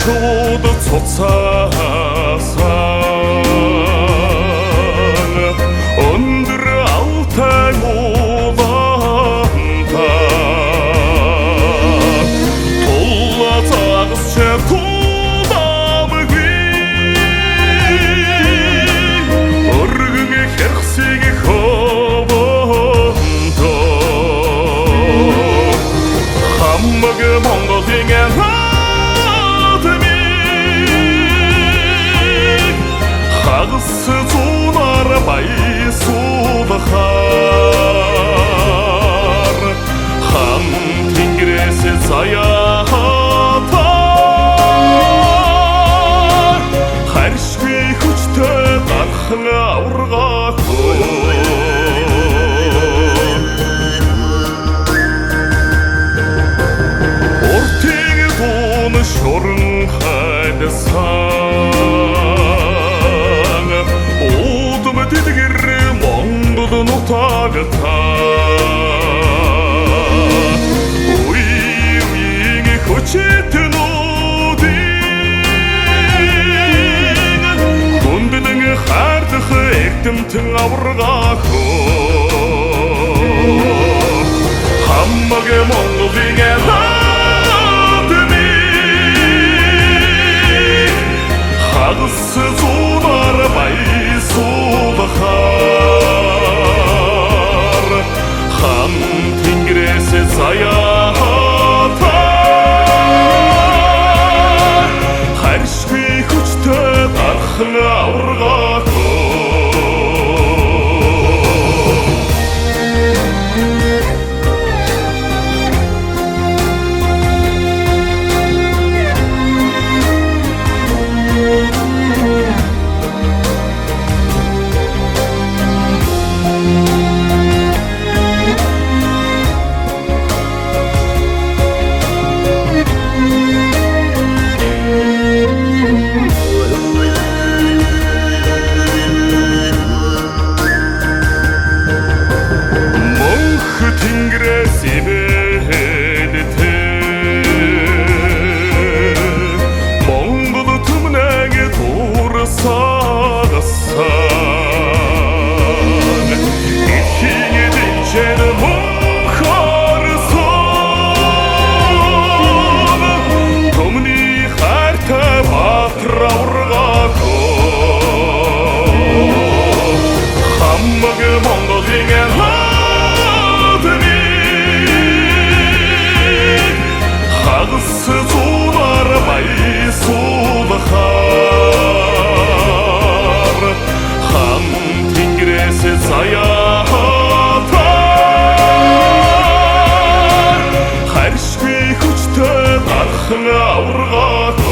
шууд цуцаасан өндөр алтай улаанта тула загасча тудамгүй өргөг хэрхсийг ховонто хамаг Монголын хагас зунаар баясуулахаар хам тэнгэрээс заяатаар харшгүй хүчтэй гархан аврагаагүй уртыг дуун шуран хайдсан удам тэтгэр Монгол нутагта үеийн хүчитнүүдийн хүндлэн хардах эрдэмтэн аврагаагүй хамаг Монголын хагас зунаар баясуулахаар хам тэнгэрээс заяатаар харшгүй хүчтэй гархан аврагаагүй Монгол түмнэг дуурсагасан эхийн дэвчэн мөнхөрсөн түмний хайртай баатар аврагаагүй хамаг Монголын хагас зунаар баясуулахаар хам тэнгэрээс заяатаар харшгүй хүчтэй гархан аврагаагүй